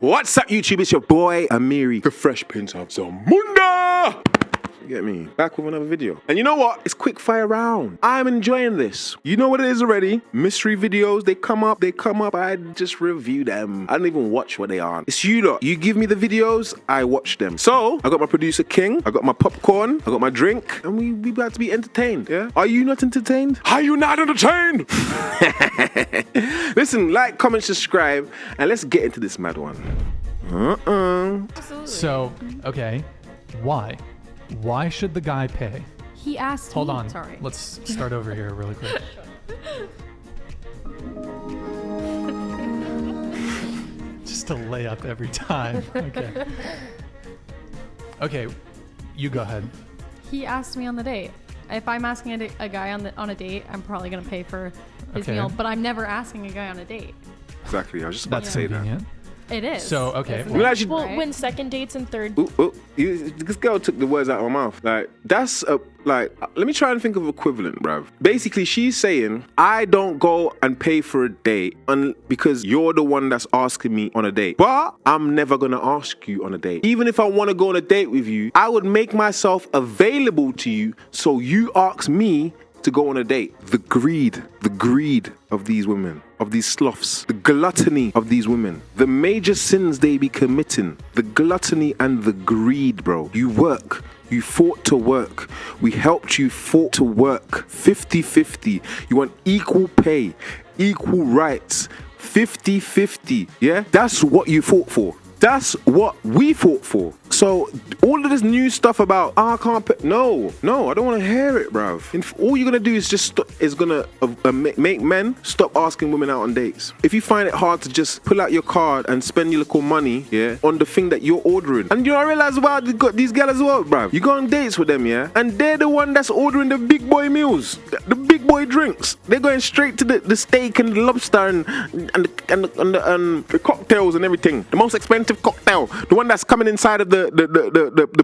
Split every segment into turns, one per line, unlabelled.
What's up, YouTube? It's your boy Amiri, the Fresh Prince of Zamunda. You get me? Back with another video. And you know what? It's quick fire round. I'm enjoying this. You know what it is already? Mystery videos, they come up. I just review them. I don't even watch what they are. It's you lot. You give me the videos, I watch them. So, I got my producer King, I got my popcorn, I got my drink, and we about to be entertained, yeah? Are you not entertained? Are you not entertained? Listen, like, comment, subscribe, and let's get into this mad one.
So, okay, why? Why should the guy pay?
He asked
Hold
me.
on.
Sorry.
Let's start over here really quick. Just to lay up every time. Okay. Okay, you go ahead.
He asked me on the date. If I'm asking a guy on a date, I'm probably gonna pay for his meal. But I'm never asking a guy on a date.
Exactly. I was just about to say
convenient.
that.
It is.
So, okay.
Well, when second dates and third...
This girl took the words out of my mouth. Like, that's let me try and think of equivalent, bruv. Basically, she's saying, I don't go and pay for a date because you're the one that's asking me on a date. But I'm never gonna ask you on a date. Even if I wanna go on a date with you, I would make myself available to you so you ask me to go on a date. The greed of these women, of these sloths, the gluttony of these women, the major sins they be committing, the gluttony and the greed, bro. You work. You fought to work. We helped you fought to work. 50-50. You want equal pay, equal rights, 50-50. Yeah? That's what you fought for. That's what we fought for. So all of this new stuff about I can't pay, no, I don't want to hear it, bruv. All you're gonna do is just make men stop asking women out on dates. If you find it hard to just pull out your card and spend your little money, yeah, on the thing that you're ordering, and you know I realize about these girls as well, bruv. You go on dates with them, yeah, and they're the one that's ordering the big boy meals, the big boy drinks. They're going straight to the steak and the lobster and the cocktails and everything. The most expensive cocktail, the one that's coming inside of the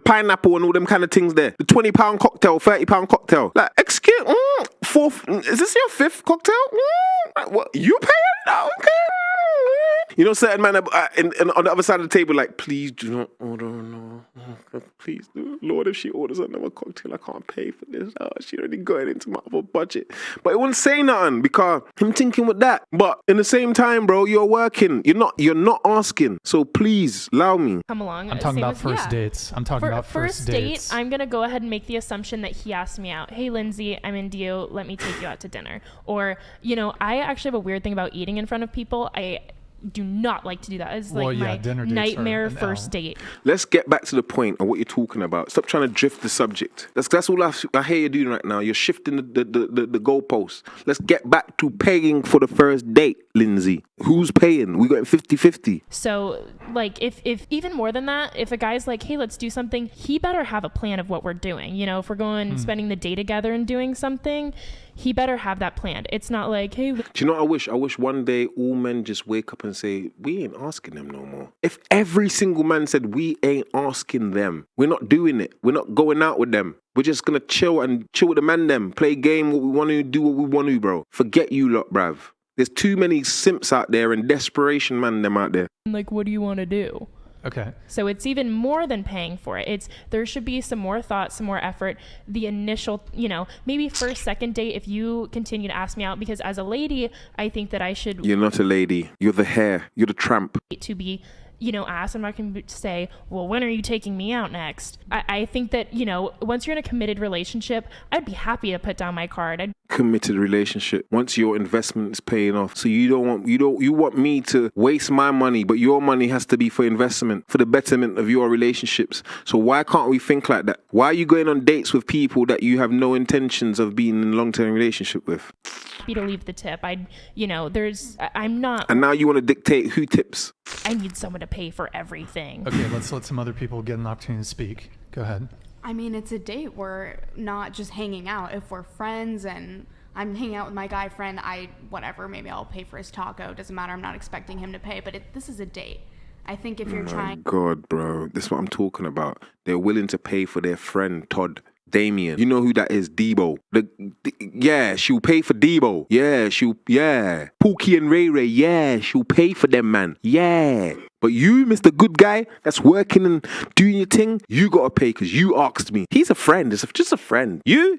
pineapple and all them kind of things there. The £20 cocktail, £30 cocktail. Like, excuse, is this your fifth cocktail? What, you paying? No, okay. You know, certain man on the other side of the table, like, please do not order, no. Please do. Lord, if she orders another cocktail, I can't pay for this. Oh, she already going into my other budget. But it wouldn't say nothing because I'm thinking with that. But in the same time, bro, you're working. You're not asking. So please, allow me.
Come along.
I'm talking about first dates. I'm talking about first dates.
I'm going to go ahead and make the assumption that he asked me out. Hey, Lindsay, I'm into you. Let me take you out to dinner. Or, you know, I actually have a weird thing about eating in front of people. I do not like to do that. It's like my nightmare first date.
Let's get back to the point of what you're talking about. Stop trying to drift the subject. That's all I hear you doing right now. You're shifting the goalposts. Let's get back to paying for the first date, Lindsay. Who's paying? We got 50-50.
So, like, if even more than that, if a guy's like, hey, let's do something, he better have a plan of what we're doing. You know, if we're going spending the day together and doing something, he better have that planned. It's not like, hey...
Do you know what I wish? I wish one day all men just wake up and say, we ain't asking them no more. If every single man said, we ain't asking them, we're not doing it. We're not going out with them. We're just going to chill with the man them. Play game, what we want to do, what we want to, bro. Forget you lot, bruv. There's too many simps out there and desperation man them out there.
Like, what do you want to do?
Okay.
So it's even more than paying for it. There should be some more thought, some more effort. The initial, you know, maybe first, second date, if you continue to ask me out, because as a lady, I think that I should...
You're not a lady. You're the hare. You're the tramp.
...to be, you know, asked. I'm not going to say, well, when are you taking me out next? I think that, you know, once you're in a committed relationship, I'd be happy to put down my card.
Committed relationship. Once your investment is paying off. So you want me to waste my money, but your money has to be for investment, for the betterment of your relationships. So why can't we think like that? Why are you going on dates with people that you have no intentions of being in a long-term relationship with?
Happy to leave the tip. I'm not.
And now you want to dictate who tips.
I need someone to pay for everything.
Okay, let's let some other people get an opportunity to speak. Go ahead.
I mean, it's a date. We're not just hanging out. If we're friends and I'm hanging out with my guy friend, maybe I'll pay for his taco. Doesn't matter. I'm not expecting him to pay, but this is a date. I think if you're trying...
God, bro. This is what I'm talking about. They're willing to pay for their friend, Todd. Damien. You know who that is? Debo. Yeah, she'll pay for Debo. Yeah. Pookie and Ray Ray. Yeah, she'll pay for them, man. Yeah. But you, Mr. Good Guy, that's working and doing your thing, you gotta pay because you asked me. He's a friend. It's just a friend. You?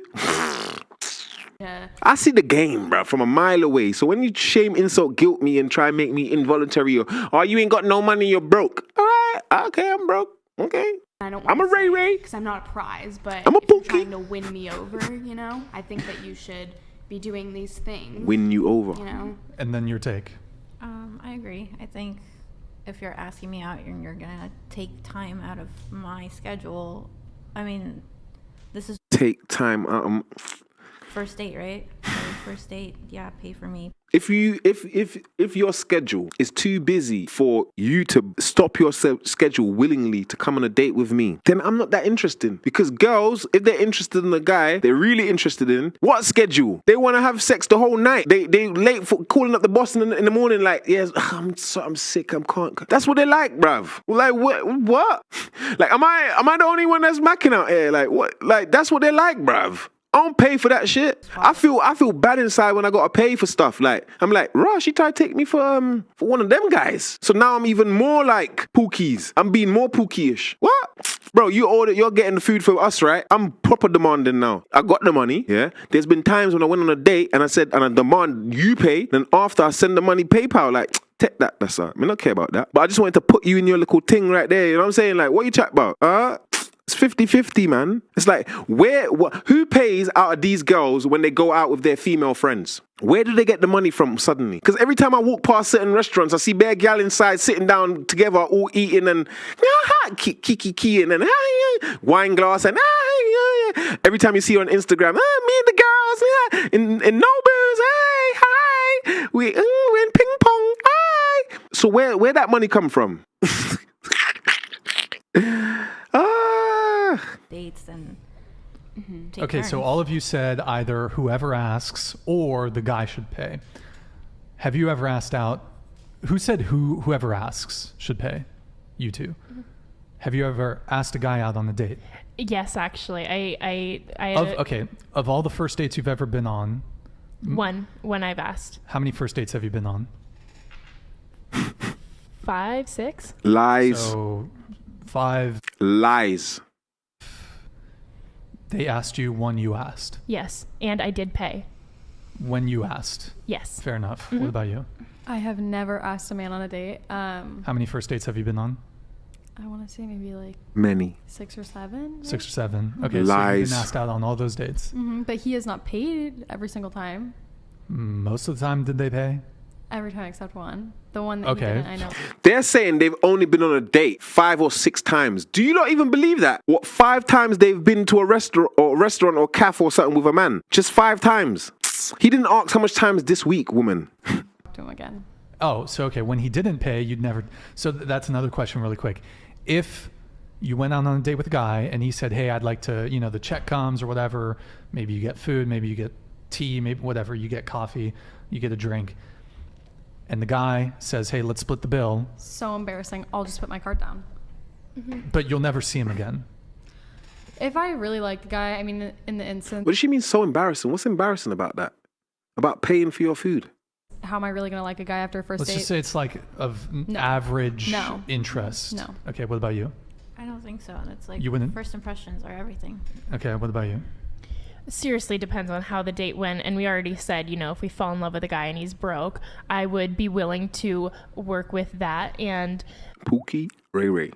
Yeah.
I see the game, bro, from a mile away. So when you shame, insult, guilt me and try and make me involuntary, or you ain't got no money, you're broke. All right, okay, I'm broke. Okay.
I'm
a Ray
because I'm not a prize, but
I'm a
if you're
Pookie.
trying to win me over, I think that you should be doing these things.
Win you over.
And then your take.
I agree. I think if you're asking me out and you're gonna take time out of my schedule, I mean, this is
Take time.
first date, right? So first date, yeah, pay for me.
If your schedule is too busy for you to stop your schedule willingly to come on a date with me, then I'm not that interested. Because girls, if they're interested in a guy, they're really interested in what schedule? They want to have sex the whole night. They late for calling up the boss in the morning like, yes, I'm sick, I can't. That's what they like, bruv. Like what? Like am I the only one that's macking out here? Like what? Like that's what they like, bruv. I don't pay for that shit. I feel bad inside when I gotta pay for stuff. Like I'm like, Ross, she tried to take me for one of them guys. So now I'm even more like Pookies. I'm being more Pookie-ish. What? Bro, you're getting the food for us, right? I'm proper demanding now. I got the money, yeah. There's been times when I went on a date and I said, and I demand you pay, then after I send the money PayPal, like, take that, that's all. I mean, I don't care about that. But I just wanted to put you in your little thing right there. You know what I'm saying? Like, what you chat about? It's 50-50, man. It's like, who pays out of these girls when they go out with their female friends? Where do they get the money from suddenly? Because every time I walk past certain restaurants, I see bare gal inside sitting down together, all eating and kiki and then wine glass and every time you see her on Instagram, me and the girls in Nobu's, hi, we're in ping pong, hi. So where that money come from?
Dates and
Okay, so all of you said either whoever asks or the guy should pay. Have you ever asked out? Who said whoever asks should pay? You two. Have you ever asked a guy out on a date?
Yes, actually.
Of all the first dates you've ever been on,
when I've asked.
How many first dates have you been on?
5, 6.
Lies.
So 5.
Lies.
They asked you, one you asked.
Yes, and I did pay.
When you asked.
Yes.
Fair enough. What about you?
I have never asked a man on a date.
How many first dates have you been on?
I want to say maybe like
many.
6 or 7.
6 or 7. Okay,
Lies.
so you've been asked out on all those dates.
But he has not paid every single time.
Most of the time, did they pay?
Every time except one. The one that he didn't, I know.
They're saying they've only been on a date 5 or 6 times. Do you not even believe that? What, 5 times they've been to a restaurant or cafe or something with a man? Just 5 times. He didn't ask how much times this week, woman.
Talk to him again.
Oh, so okay, when he didn't pay, you'd never... So that's another question really quick. If you went out on a date with a guy and he said, hey, I'd like to, the check comes or whatever, maybe you get food, maybe you get tea, maybe whatever, you get coffee, you get a drink, and the guy says, hey, let's split the bill.
So embarrassing. I'll just put my card down.
But you'll never see him again.
If I really like the guy, I mean, in the instance...
What does she mean so embarrassing? What's embarrassing about that? About paying for your food?
How am I really going to like a guy after a first date?
Let's just say it's like of average
No.
interest.
No.
Okay, what about you?
I don't think so. And it's like
You wouldn't?
first impressions are everything.
Okay, what about you?
Seriously depends on how the date went, and we already said, if we fall in love with a guy and he's broke, I would be willing to work with that, and
Pookie, Ray.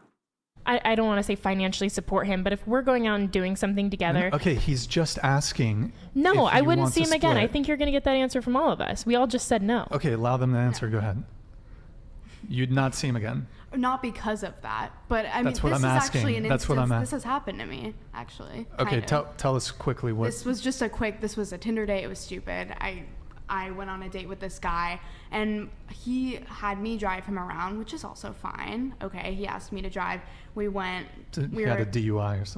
I don't want to say financially support him, but if we're going out and doing something together...
Okay, he's just asking.
No,
if
I
you
wouldn't
want
see
to
him again. I
split.
think you're going to get that answer from all of us. We all just said no.
Okay, allow them to answer. Go ahead. You'd not see him again.
Not because of that, but I mean,
That's what
this
I'm
is
asking.
actually an
That's what
instance.
I'm
This has happened to me, actually.
Okay,
kind of.
tell us quickly what.
This was just this was a Tinder date. It was stupid. I went on a date with this guy, and he had me drive him around, which is also fine. Okay, he asked me to drive. We went.
He had a DUI or something.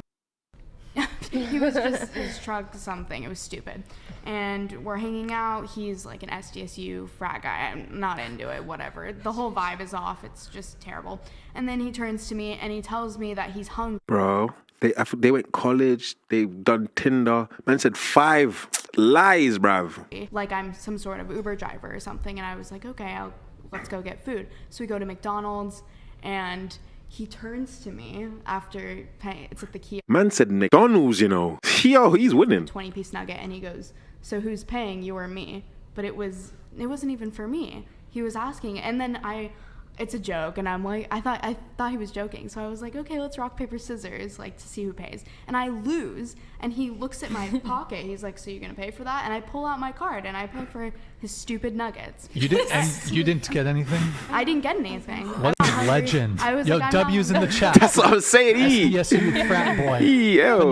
He was just his truck something. It was stupid. And we're hanging out. He's like an SDSU frat guy. I'm not into it. Whatever. The whole vibe is off. It's just terrible. And then he turns to me and he tells me that he's hungry.
Bro, they went college. They've done Tinder. Man said 5 lies, bruv.
Like I'm some sort of Uber driver or something. And I was like, okay, let's go get food. So we go to McDonald's. and he turns to me after paying. It's at the key.
Man said McDonald's, you know. Yo, he's winning.
20-piece nugget, and he goes, "So who's paying, you or me?" But it wasn't even for me. He was asking, and then it's a joke, and I'm like, I thought he was joking, so I was like, okay, let's rock paper scissors, like, to see who pays. And I lose, and he looks at my pocket. He's like, "So you're gonna pay for that?" And I pull out my card, and I pay for his stupid nuggets.
You didn't get anything?
I didn't get anything.
What a legend!
I was
Yo,
like,
W's in the chat.
That's what I was saying.
Yes, you frat boy.
Yo.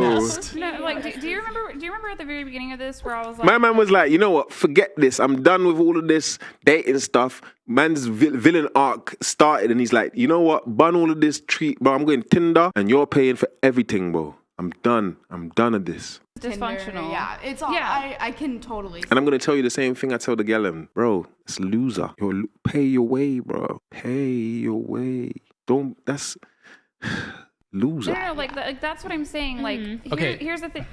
No, like, do you remember at the very beginning of this where I was like,
My man was like, you know what? Forget this. I'm done with all of this dating stuff. Man's villain arc started, and he's like, you know what? Bun all of this treat, bro. I'm going Tinder, and you're paying for everything, bro. I'm done with this.
dysfunctional?
Tinder, yeah, it's all.
Yeah.
I can totally.
And I'm gonna tell you the same thing I tell the gallon, bro. It's loser. Pay your way, bro. Pay your way. That's loser.
No, like that's what I'm saying. Like,
Okay.
here's the thing.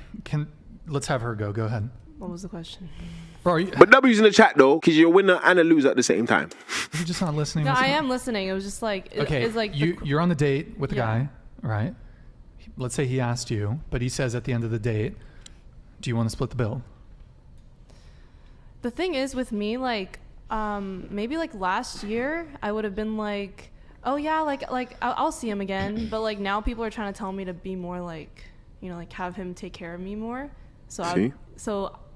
Let's have her go. Go ahead.
What was the question?
Bro,
But W's in the chat though, because you're a winner and a loser at the same time.
you're just not listening.
No, I am listening. It was just like,
Okay,
it's like
you're on the date with a
Yeah.
guy, right? Let's say he asked you, but he says at the end of the date, do you want to split the bill?
the thing is with me, like, maybe like last year, I would have been like, oh yeah, like I'll see him again. But like now people are trying to tell me to be more like, you know, like have him take care of me more. So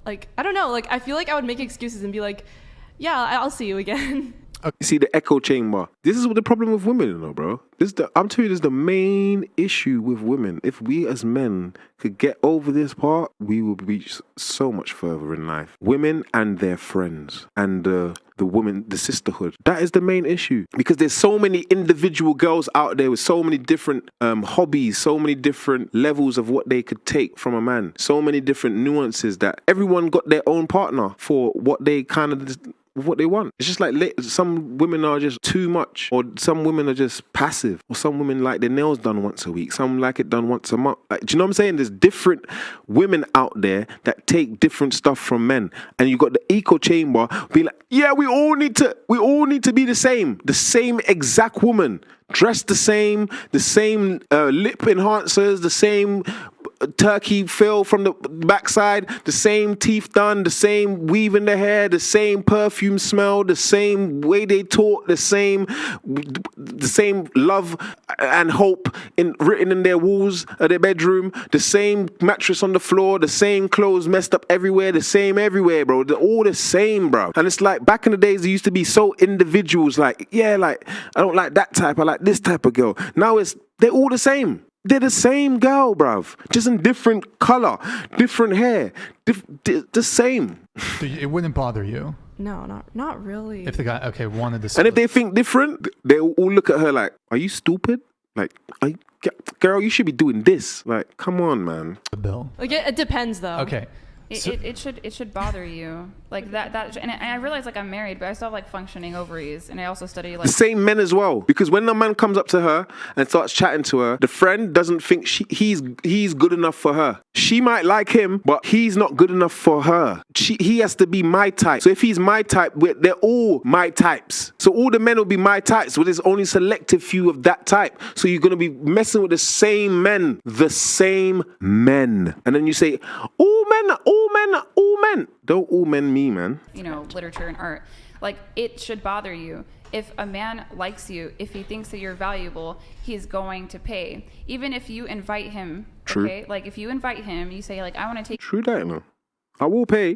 like, I don't know, like I feel like I would make excuses and be like, yeah, I'll see you again.
You see the echo chamber. This is what the problem with women, you know, bro. I'm telling you, this is the main issue with women. If we as men could get over this part, we will reach so much further in life. Women and their friends and the woman, the sisterhood. That is the main issue, because there's so many individual girls out there with so many different hobbies, so many different levels of what they could take from a man, so many different nuances that everyone got their own partner for what they kind of what they want. It's just like some women are just too much, or some women are just passive, or some women like their nails done once a week, some like it done once a month. Like, do you know what I'm saying? There's different women out there that take different stuff from men, and you got the echo chamber be like, yeah, we all need to be the same exact woman, dressed the same lip enhancers, the same turkey fill from the backside, the same teeth done, the same weave in the hair, the same perfume smell, the same way they talk, the same love and hope written in their walls of their bedroom, the same mattress on the floor, the same clothes messed up everywhere, the same everywhere, bro. They're all the same, bro. And it's like back in the days, they used to be so individuals, like, yeah, like I don't like that type, I like this type of girl. Now they're all the same. They're the same girl, bruv. Just in different color, different hair, the same.
So it wouldn't bother you
No, not really.
if the guy, wanted to.
And if they think different, they all look at her like, are you stupid? Like, girl, you should be doing this. Like, come on, man.
the bill.
Like it depends though.
Okay.
It should bother you like that and I realize like I'm married, but I still have like functioning ovaries, and I also study like
The same men as well, because when the man comes up to her and starts chatting to her, the friend doesn't think he's good enough for her. She might like him, but he's not good enough for her. He has to be my type. So if he's my type, they're all my types. So all the men will be my types, but there's only selective few of that type. So you're gonna be messing with the same men. And then you say, all men. Don't all men me, man.
you know, literature and art. Like, it should bother you. If a man likes you, if he thinks that you're valuable, he's going to pay. Even if you invite him,
True.
okay? Like, if you invite him, you say, like, I want to take
True that, no. I will pay.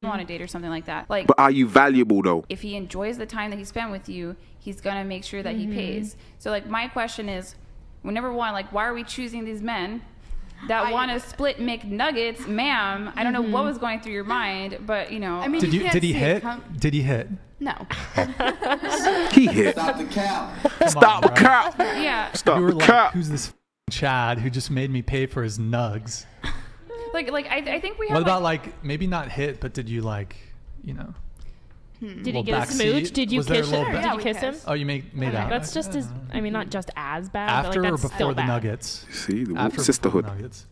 you on a date or something like that. Like,
But are you valuable, though?
if he enjoys the time that he spent with you, he's going to make sure that he pays. So, like, my question is, well, number one, like, why are we choosing these men that want to split McNuggets? Ma'am, I don't know what was going through your mind, but, you know.
I mean,
Did
you can't
he
see
hit?
it
Did he hit?
No.
He hit.
Stop the cap.
Stop the cap.
yeah.
Stop
You were
the
like,
cap.
who's this Chad who just made me pay for his nugs?
Like I think we have
What about like maybe not hit, but did you like, you know?
Did
Little
he get a
backseat?
smooch? Did you
Was there a
kiss
little
him?
back-
Did
Yeah,
you
we
kiss him?
kissed.
Oh, you made out.
That's just as, I mean, not just as bad,
after
but
or
like that's
before
still
the
bad.
nuggets?
See, the
After or
sisterhood.
before the nuggets.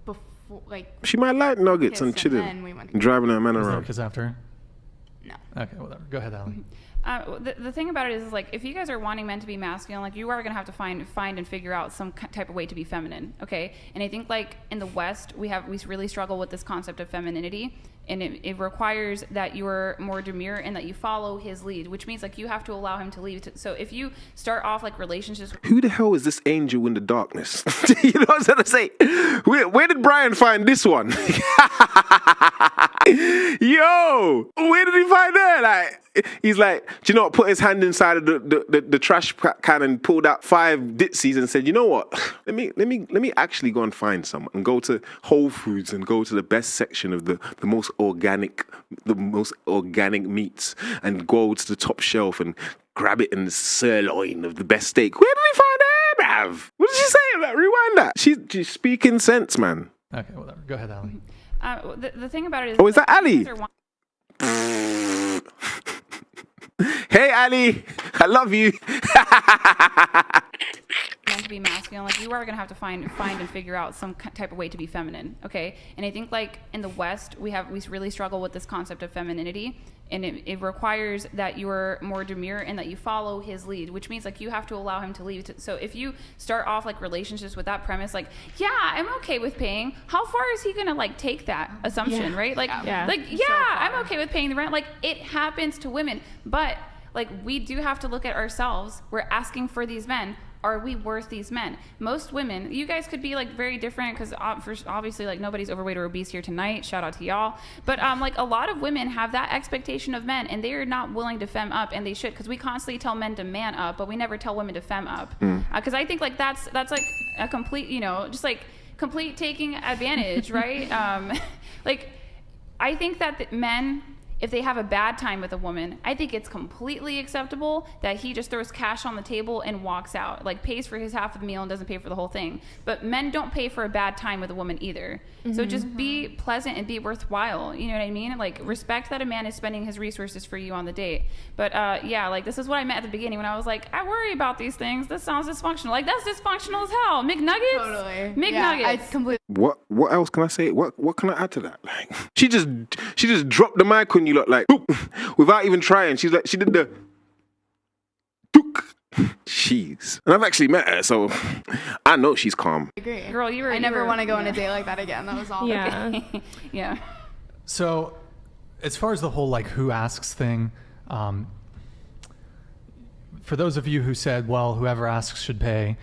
Before, like,
She might like nuggets
kiss,
and
and
chilling.
then we went.
Driving her man
Was there a
around.
kiss after?
No.
Okay, whatever. Go ahead, Ali.
The thing about it is like, if you guys are wanting men to be masculine, like, you are going to have to find and figure out some type of way to be feminine, okay? And I think, like, in the West, we really struggle with this concept of femininity, and it requires that you're more demure and that you follow his lead, which means, like, you have to allow him to lead. So if you start off, like, relationships...
Who the hell is this angel in the darkness? You know what I'm saying? Where did Brian find this one? Yo, where did he find that? Like, he's like, do you know what? Put his hand inside of the trash can and pulled out 5 ditsies and said, you know what? Let me actually go and find some, and go to Whole Foods and go to the best section of the most organic meats, and go to the top shelf and grab it in the sirloin of the best steak. Where did he find that, bruv? What did she say? Like, rewind that. She's speaking sense, man.
Okay, whatever. Go ahead, Ali.
The thing about it is...
Oh, is that Ali? Hey, Ali. I love you.
To be masculine, like, you are going to have to find and figure out some type of way to be feminine, okay? And I think, like, in the West, we really struggle with this concept of femininity, and it requires that you're more demure and that you follow his lead, which means, like, you have to allow him to lead. So if you start off, like, relationships with that premise, like, yeah, I'm okay with paying, how far is he going to, like, take that assumption, right? Like, I'm okay with paying the rent. Like, it happens to women, but, like, we do have to look at ourselves. We're asking for these men. Are we worth these men? Most women, you guys could be, like, very different, because obviously, like, nobody's overweight or obese here tonight. Shout out to y'all. But like, a lot of women have that expectation of men, and they are not willing to femme up, and they should, because we constantly tell men to man up, but we never tell women to femme up. Because I think, like, that's like a complete, you know, just like complete taking advantage, right? Like, I think that men, if they have a bad time with a woman, I think it's completely acceptable that he just throws cash on the table and walks out, like, pays for his half of the meal and doesn't pay for the whole thing. But men don't pay for a bad time with a woman either. So just be pleasant and be worthwhile. You know what I mean? Like, respect that a man is spending his resources for you on the date. But yeah, like, this is what I meant at the beginning when I was like, I worry about these things. This sounds dysfunctional. Like, that's dysfunctional as hell. McNuggets? Totally. McNuggets. Yeah, I completely...
What else can I say? What can I add to that? Like, she just dropped the mic on you lot, like, boop, without even trying. She's like, she did the dook. Jeez. And I've actually met her, so I know she's calm.
I agree.
Girl,
I never want to go on a date like that again. That was all.
Yeah.
Okay. Yeah.
So, as far as the whole, like, who asks thing, for those of you who said, well, whoever asks should pay,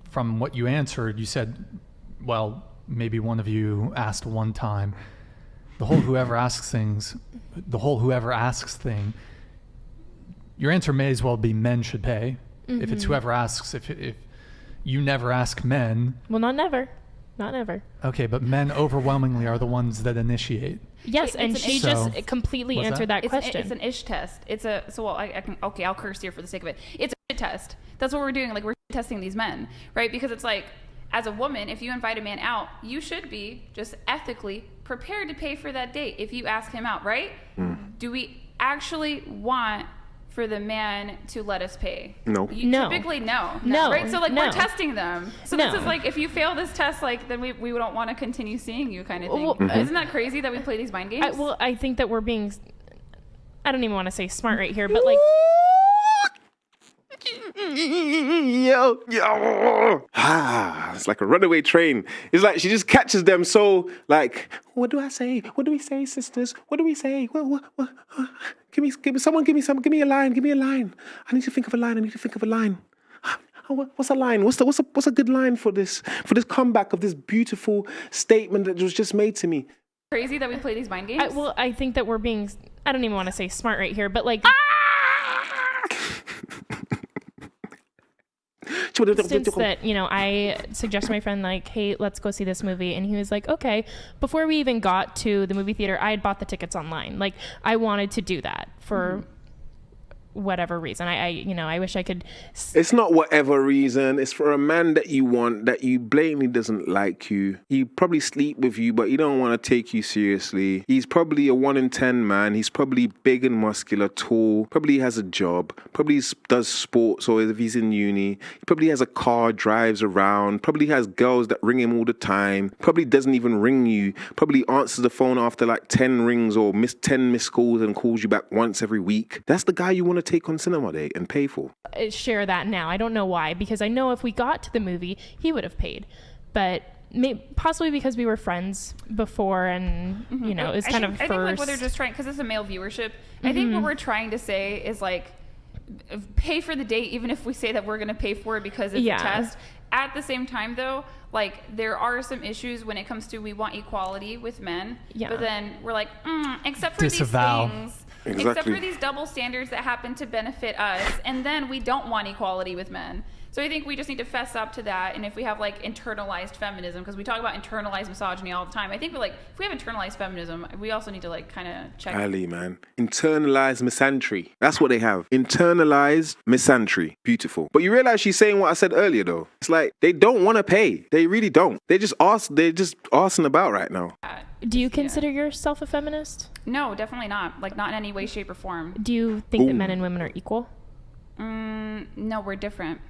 from what you answered, you said, well, maybe one of you asked one time. The whole whoever asks thing, your answer may as well be men should pay. If it's whoever asks, if you never ask men.
Well, not never.
Okay, but men overwhelmingly are the ones that initiate.
Yes, and she just completely answered that question.
It's an ish test. I'll curse here for the sake of it. It's a shit test. That's what we're doing. Like, we're testing these men, right? Because it's like, as a woman, if you invite a man out, you should be just ethically prepared to pay for that date if you ask him out, right? Do we actually want for the man to let us pay?
No.
Typically, no. Right? So, like, we're testing them. So this is like, if you fail this test, like, then we don't want to continue seeing you, kind of thing. Well, isn't that crazy that we play these mind games?
I think that we're being, I don't even want to say smart right here, but, like,
yo. It's like a runaway train. It's like she just catches them so, like, what do I say? What do we say, sisters? What do we say? What? Give me a line. I need to think of a line. What's a line? What's a good line for this comeback of this beautiful statement that was just made to me?
Crazy that we play these mind games?
I think that we're being, I don't even want to say smart right here, but, like, since that, you know, I suggested my friend, like, hey, let's go see this movie, and he was like, okay. Before we even got to the movie theater, I had bought the tickets online. Like, I wanted to do that for whatever reason. I wish I could.
It's not whatever reason. It's for a man that you want, that you blatantly doesn't like you. He probably sleep with you, but he don't want to take you seriously. He's probably a 1 in 10 man. He's probably big and muscular, tall. Probably has a job. Probably does sports, or if he's in uni, he probably has a car, drives around. Probably has girls that ring him all the time. Probably doesn't even ring you. Probably answers the phone after like 10 rings or 10 missed calls and calls you back once every week. That's the guy you want to take on cinema date and pay for.
Share that now. I don't know why, because I know if we got to the movie, he would have paid. But possibly because we were friends before, and it's kind of first.
I think like what they're just trying, because it's a male viewership. I think what we're trying to say is like, pay for the date, even if we say that we're going to pay for it because it's a test. At the same time, though, like there are some issues when it comes to we want equality with men, but then we're like, except for
Disavow.
these things.
Exactly.
Except for these double standards that happen to benefit us, and then we don't want equality with men. So I think we just need to fess up to that. And if we have like internalized feminism, because we talk about internalized misogyny all the time, I think like if we have internalized feminism, we also need to like kind of check.
Ali, man. Internalized misandry. That's what they have. Internalized misandry. Beautiful. But you realize she's saying what I said earlier, though. It's like they don't want to pay. They really don't. They're just arsing about right now.
Do you consider yourself a feminist?
No, definitely not. Like not in any way, shape, or form.
Do you think that men and women are equal?
No, we're different.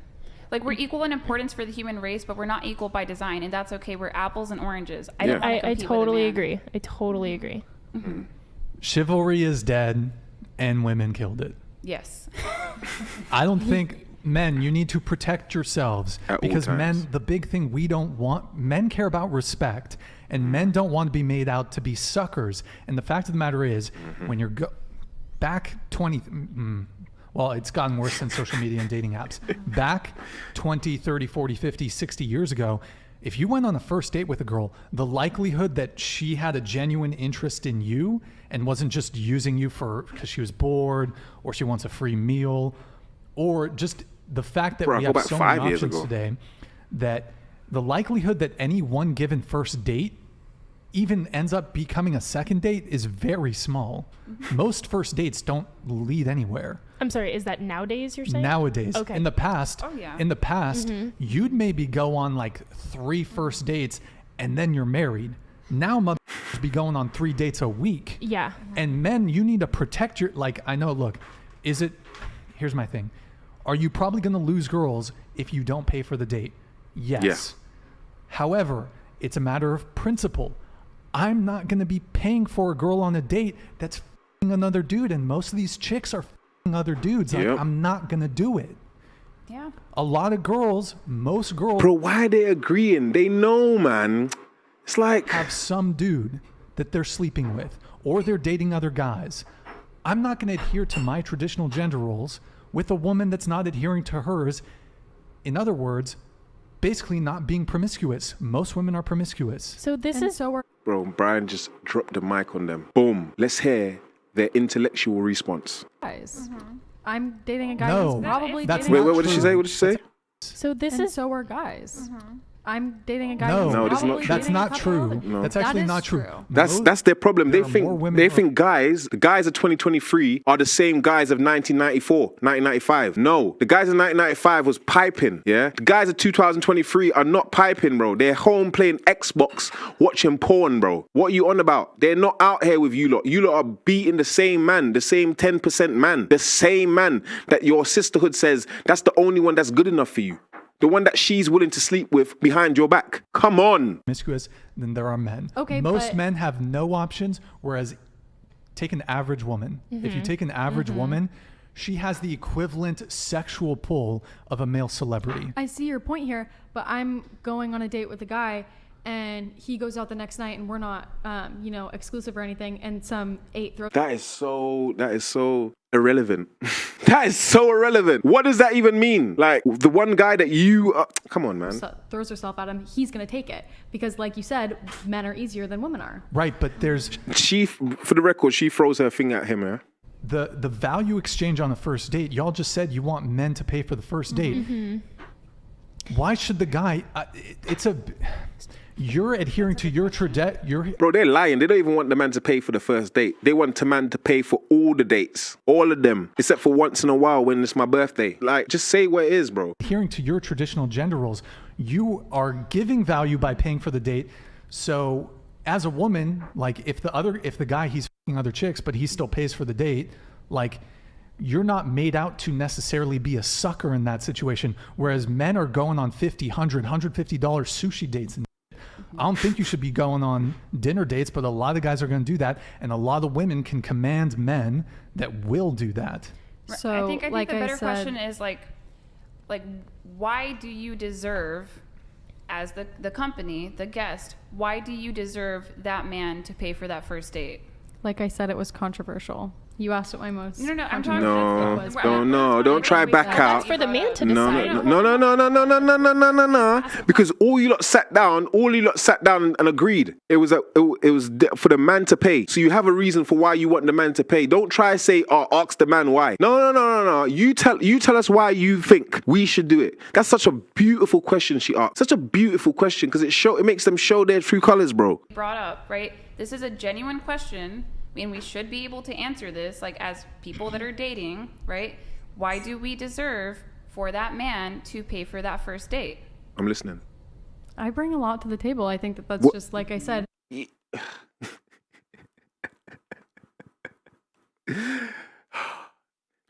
Like we're equal in importance for the human race, but we're not equal by design, and that's okay. We're apples and oranges.
I totally agree. I totally agree.
Mm-hmm.
Chivalry is dead, and women killed it.
Yes.
I don't think men, you need to protect yourselves, because men, the big thing we don't want, men care about respect, and men don't want to be made out to be suckers. And the fact of the matter is, when you're back 20, well, it's gotten worse since social media and dating apps. Back 20, 30, 40, 50, 60 years ago, if you went on a first date with a girl, the likelihood that she had a genuine interest in you and wasn't just using you because she was bored, or she wants a free meal, or just the fact that we have so many options today, that the likelihood that any one given first date even ends up becoming a second date is very small. Most first dates don't lead anywhere.
I'm sorry, is that nowadays you're saying?
Nowadays.
Okay.
In the past, you'd maybe go on like 3 first dates and then you're married. Now motherfuckers be going on 3 dates a week.
Yeah.
And men, you need to protect your, like, I know, look, here's my thing. Are you probably going to lose girls if you don't pay for the date? Yes. Yeah. However, it's a matter of principle. I'm not going to be paying for a girl on a date that's f***ing another dude, and most of these chicks are f***ing other dudes. Like, I'm not going to do it.
Yeah.
A lot of girls, most girls...
Bro, why are they agreeing? They know, man. It's like...
have some dude that they're sleeping with, or they're dating other guys. I'm not going to adhere to my traditional gender roles with a woman that's not adhering to hers. In other words, basically not being promiscuous. Most women are promiscuous.
So
Bro, Brian just dropped the mic on them. Boom. Let's hear their intellectual response.
Guys, I'm dating a guy
who's
probably
that's
dating...
Wait, what did she say? What did she say?
So
so are guys. I'm dating a guy
that's not true.
No.
That's actually not true.
That's their problem. They think the guys of 2023 are the same guys of 1994, 1995. No, the guys of 1995 was piping, yeah? The guys of 2023 are not piping, bro. They're home playing Xbox, watching porn, bro. What are you on about? They're not out here with you lot. You lot are beating the same man, the same 10% man, the same man that your sisterhood says that's the only one that's good enough for you. The one that she's willing to sleep with behind your back. Come on.
Promiscuous, then there are men.
Okay,
most men have no options, whereas take an average woman. If you take an average woman, she has the equivalent sexual pull of a male celebrity.
I see your point here, but I'm going on a date with a guy and he goes out the next night and we're not, exclusive or anything, and some 8 throws.
That is so irrelevant. That is so irrelevant. What does that even mean? Like, the one guy that you... come on, man.
Throws herself at him, he's going to take it. Because, like you said, men are easier than women are.
Right, but there's...
For the record, she throws her thing at him, yeah?
The value exchange on the first date, y'all just said you want men to pay for the first date. Why should the guy? You're adhering to your tradition.
Bro, they're lying. They don't even want the man to pay for the first date. They want the man to pay for all the dates. All of them. Except for once in a while when it's my birthday. Like, just say what it is, bro.
Adhering to your traditional gender roles. You are giving value by paying for the date. So as a woman, like if the guy, he's fucking other chicks, but he still pays for the date, like you're not made out to necessarily be a sucker in that situation. Whereas men are going on $50, $100, $150 sushi dates and I don't think you should be going on dinner dates, but a lot of guys are going to do that, and a lot of women can command men that will do that.
So,
I think
like
the better
I said,
question is like, why do you deserve, as the company, the guest, why do you deserve that man to pay for that first date?
Like I said, it was controversial. You asked what my most
No, I'm talking.
Don't try back out.
That's for the man to decide.
No. Because all you lot sat down and agreed. It was for the man to pay. So you have a reason for why you want the man to pay. Don't try to say, ask the man why. No. You tell us why you think we should do it. That's such a beautiful question she asked. Such a beautiful question because it makes them show their true colors, bro.
Brought up, right? This is a genuine question. And we should be able to answer this, like as people that are dating, right? Why do we deserve for that man to pay for that first date?
I'm listening.
I bring a lot to the table. I think that's just like I said.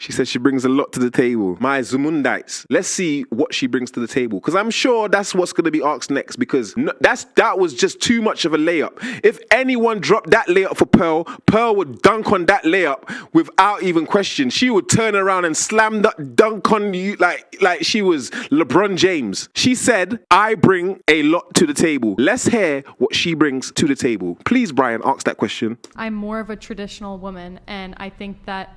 She said she brings a lot to the table. My Zamundites. Let's see what she brings to the table. Because I'm sure that's what's going to be asked next. Because that was just too much of a layup. If anyone dropped that layup for Pearl, Pearl would dunk on that layup without even question. She would turn around and slam that dunk on you like she was LeBron James. She said, I bring a lot to the table. Let's hear what she brings to the table. Please, Brian, ask that question.
I'm more of a traditional woman, and I think that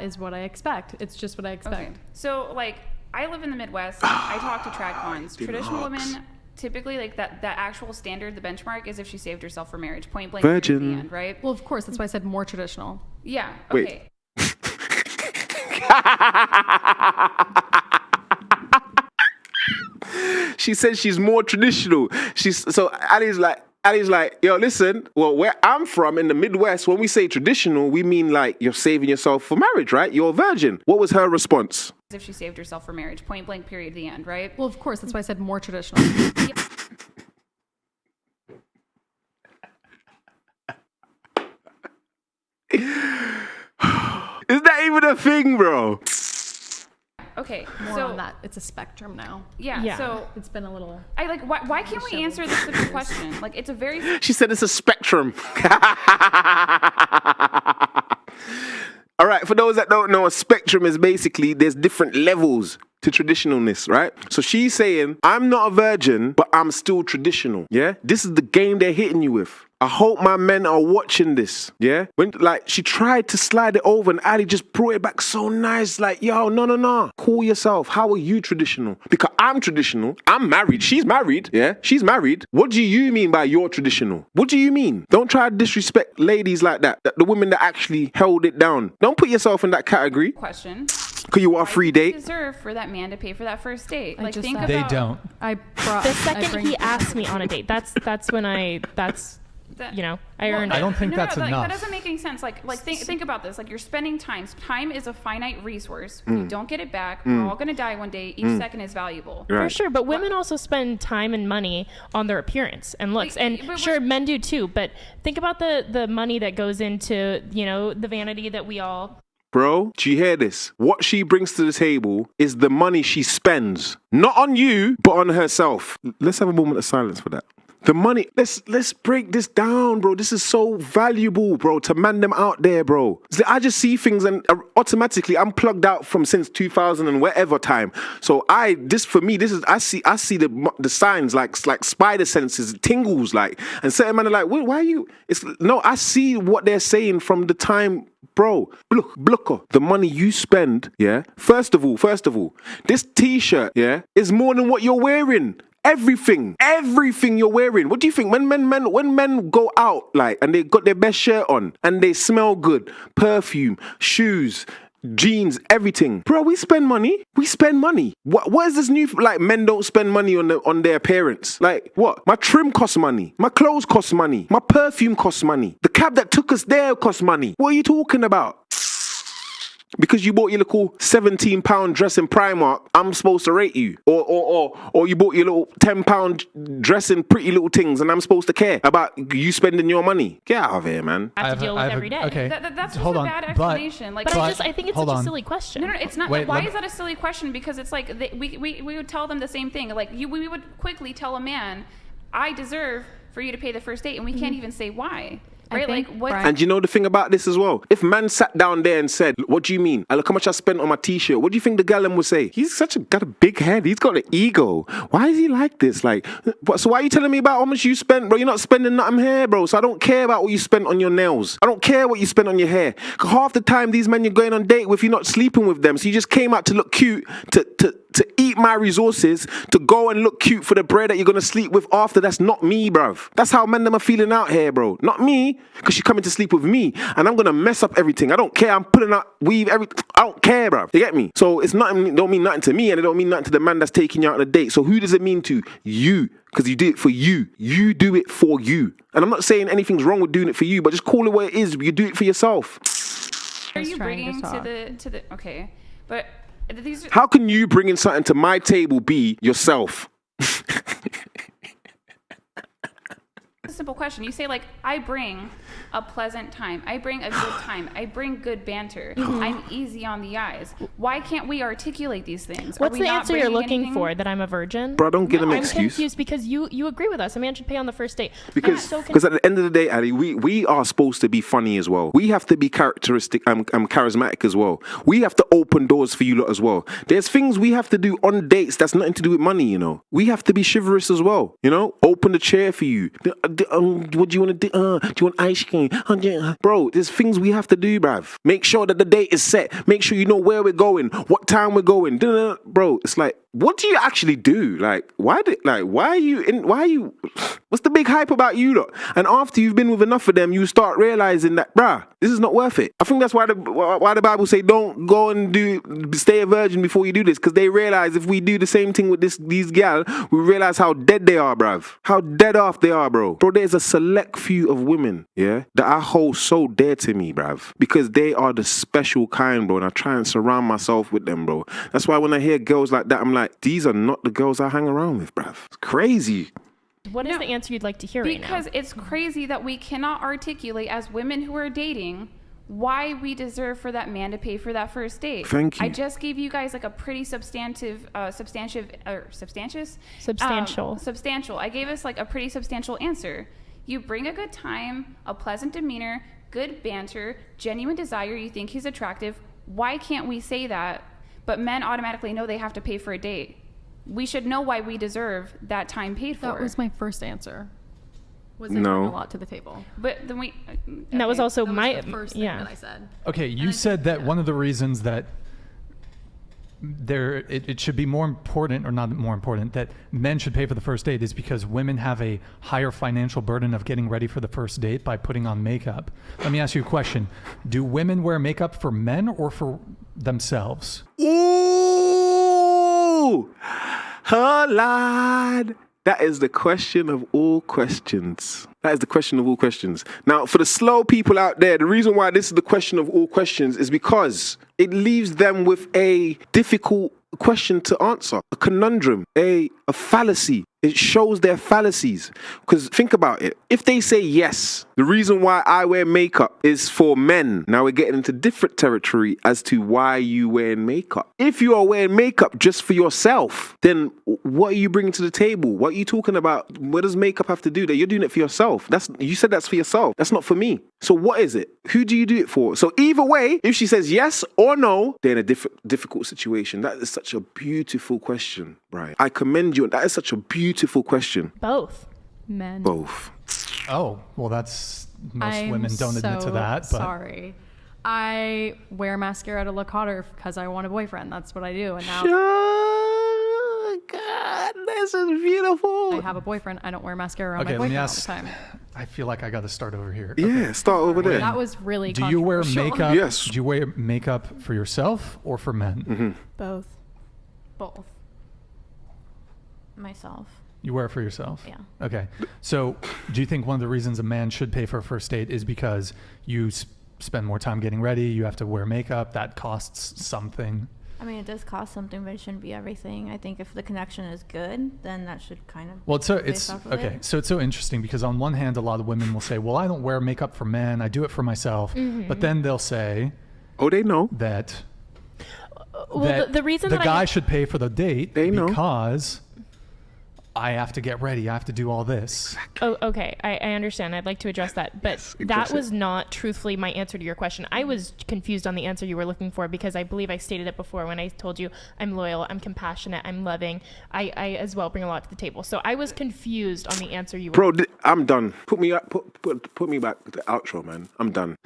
is what I expect. It's just what I expect.
Okay. So, like, I live in the Midwest. I talk to trad cons. Traditional women, typically, like, that actual standard, the benchmark, is if she saved herself for marriage. Point blank. Virgin. At the end, right?
Well, of course. That's why I said more traditional.
Yeah. Okay.
Wait. She said she's more traditional. So Ali's like, yo, listen, well, where I'm from in the Midwest, when we say traditional, we mean like you're saving yourself for marriage, right? You're a virgin. What was her response?
If she saved herself for marriage, point blank, period, the end, right?
Well, of course, that's why I said more traditional.
Is that even a thing, bro?
Okay,
more on that. It's a spectrum now.
Yeah. So
it's been a little.
Why can't we answer this simple question? Like, it's a very.
She said it's a spectrum. All right, for those that don't know, a spectrum is basically there's different levels to traditionalness, right? So she's saying, I'm not a virgin, but I'm still traditional. Yeah, this is the game they're hitting you with. I hope my men are watching this. Yeah, when like she tried to slide it over and Ali just brought it back so nice. Like, yo, no. Cool yourself. How are you traditional? Because I'm traditional. I'm married. She's married. Yeah, she's married. What do you mean by you're traditional? What do you mean? Don't try to disrespect ladies like that. The women that actually held it down. Don't put yourself in that category.
Question.
Because you want a free date.
Deserve for that man to pay for that first date. Like, think
about. They don't.
The second he asked me on a date, that's when I earned it.
I don't think that's enough.
That doesn't make any sense. Like think about this. Like, you're spending time. Time is a finite resource. You don't get it back. We're all going to die one day. Each second is valuable.
Right. For sure. But women also spend time and money on their appearance and looks. Men do too. But think about the money that goes into, the vanity that we all...
Bro, do you hear this? What she brings to the table is the money she spends. Not on you, but on herself. Let's have a moment of silence for that. The money, let's break this down, bro. This is so valuable, bro, to man them out there, bro. I just see things and automatically I'm plugged out from since 2000 and whatever time. So I see the signs like spider senses, it tingles like, and certain men are like, why are you? I see what they're saying from the time. Bro, look, the money you spend, yeah. First of all, this t-shirt, yeah, is more than what you're wearing. Everything you're wearing. What do you think when men go out like and they got their best shirt on and they smell good, perfume, shoes, jeans, everything. Bro, we spend money. What is this new, like, men don't spend money on their appearance? Like, what? My trim costs money. My clothes cost money. My perfume costs money. The cab that took us there costs money. What are you talking about? Because you bought your little £17 dress in Primark, I'm supposed to rate you. Or you bought your little £10 dress in Pretty Little Things, and I'm supposed to care about you spending your money. Get out of here, man.
I have to deal with every day.
Okay.
That's just a bad explanation.
But I think it's such a silly question.
No, it's not. Why is that a silly question? Because it's like we would tell them the same thing. Like we would quickly tell a man, I deserve for you to pay the first date, and we can't even say why. Right, like what?
And you know the thing about this as well? If man sat down there and said, "What do you mean? Look how much I spent on my t-shirt." What do you think the gallon would say? He's got a big head. He's got an ego. Why is he like this? Like, so why are you telling me about how much you spent, bro? You're not spending nothing here, bro. So I don't care about what you spent on your nails. I don't care what you spent on your hair. 'Cause half the time these men you're going on date with, you're not sleeping with them. So you just came out to look cute, to eat my resources, to go and look cute for the bread that you're gonna sleep with after. That's not me, bruv. That's how men them are feeling out here, bro. Not me, because she's coming to sleep with me, and I'm gonna mess up everything. I don't care. I'm putting out weave everything. I don't care, bruv. You get me? So it's nothing. It don't mean nothing to me, and it don't mean nothing to the man that's taking you out on a date. So who does it mean to? You. Because you do it for you. You do it for you. And I'm not saying anything's wrong with doing it for you, but just call it what it is. You do it for yourself.
Are you bringing to the okay? But these are,
how can you bringing something to my table be yourself?
a simple question. You say, like, I bring a pleasant time. I bring a good time. I bring good banter. I'm easy on the eyes. Why can't we articulate these things?
What's the answer you're looking for? That I'm a virgin?
Bro, don't get an
I'm
excuse.
confused because you agree with us. A man should pay on the first date.
Because at the end of the day, Ali, we are supposed to be funny as well. We have to be charismatic as well. We have to open doors for you lot as well. There's things we have to do on dates that's nothing to do with money, you know. We have to be chivalrous as well, you know. Open the chair for you. What do you want to do? Do you want ice cream? Bro, there's things we have to do, bruv. Make sure that the date is set. Make sure you know where we're going, what time we're going. Bro, it's like, what do you actually do? Like, why are you, what's the big hype about you lot? And after you've been with enough of them, you start realizing that, bruh, this is not worth it. I think that's why the Bible say don't go and stay a virgin before you do this, because they realize if we do the same thing with these gal, we realize how dead they are, bruv. How dead off they are, bro. Bro, there's a select few of women, yeah, that I hold so dear to me, bruv, because they are the special kind, bro, and I try and surround myself with them, bro. That's why when I hear girls like that, I'm like, these are not the girls I hang around with, bruv. It's crazy.
What is the answer you'd like to hear right now?
Because it's crazy that we cannot articulate as women who are dating why we deserve for that man to pay for that first date.
Thank you.
I just gave you guys like a pretty substantial. I gave us like a pretty substantial answer. You bring a good time, a pleasant demeanor, good banter, genuine desire, you think he's attractive. Why can't we say that? But men automatically know they have to pay for a date. We should know why we deserve that time paid for.
That was my first answer. Was they
No.
bring a lot to the table?
But then
And that was also
That was
my
the first thing that I said.
Okay, you said that one of the reasons that it should be more important, or not more important, that men should pay for the first date is because women have a higher financial burden of getting ready for the first date by putting on makeup. Let me ask you a question. Do women wear makeup for men or for themselves?
Ooh, her lad. That is the question of all questions. That is the question of all questions. Now, for the slow people out there, the reason why this is the question of all questions is because it leaves them with a difficult question to answer, a conundrum, a fallacy. It shows their fallacies. Because think about it. If they say yes, the reason why I wear makeup is for men. Now we're getting into different territory as to why you wearing makeup. If you are wearing makeup just for yourself, then what are you bringing to the table? What are you talking about? What does makeup have to do? That you're doing it for yourself. You said that's for yourself. That's not for me. So what is it? Who do you do it for? So either way, if she says yes or no, they're in a difficult situation. That is such a beautiful question, Brian. I commend you. That is such a beautiful question.
Both.
Men.
Both.
Oh, well, most women don't admit to that. But
Sorry. I wear mascara to look hotter because I want a boyfriend. That's what I do. And now
God, this is beautiful.
I have a boyfriend. I don't wear mascara on
Okay,
my
let me
boyfriend all
ask.
the time.
I feel like I got to start over here.
Yeah, start over there.
That was really
Do you wear
controversial.
makeup?
Yes.
Do you wear makeup for yourself or for men?
Both.
Both.
Myself.
You wear it for yourself?
Yeah.
Okay. So do you think one of the reasons a man should pay for a first date is because you spend more time getting ready, you have to wear makeup, that costs something?
I mean, it does cost something, but it shouldn't be everything. I think if the connection is good, then that should kind of.
Well,
based
it's
off of
okay.
it.
So it's so interesting because on one hand, a lot of women will say, "Well, I don't wear makeup for men. I do it for myself." But then they'll say,
"Oh, they know
that."
Well, the reason
the
that
guy should pay for the date
They know.
because I have to get ready. I have to do all this.
Oh, okay. I understand. I'd like to address that. But that was not truthfully my answer to your question. I was confused on the answer you were looking for because I believe I stated it before when I told you I'm loyal, I'm compassionate, I'm loving. I as well bring a lot to the table. So I was confused on the answer you were.
Bro, I'm done. Put me up. Put me back to the outro, man. I'm done.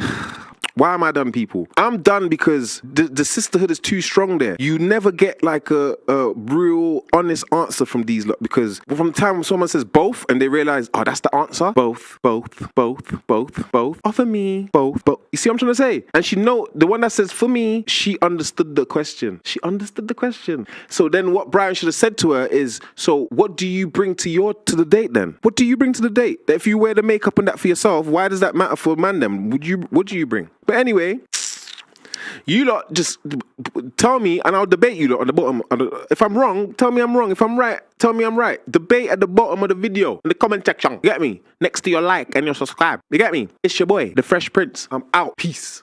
Why am I done, people? I'm done because the sisterhood is too strong there. You never get like a real honest answer from these lot because from the time when someone says both and they realize, oh, that's the answer. Both. Offer me both. You see what I'm trying to say? And the one that says for me, she understood the question. So then what Brian should have said to her is, so what do you bring to the date then? What do you bring to the date? That if you wear the makeup and that for yourself, why does that matter for a man then? What do you bring? But anyway, you lot just tell me and I'll debate you lot on the bottom. If I'm wrong, tell me I'm wrong. If I'm right, tell me I'm right. Debate at the bottom of the video in the comment section. You get me? Next to your like and your subscribe. You get me? It's your boy, the Fresh Prince. I'm out. Peace.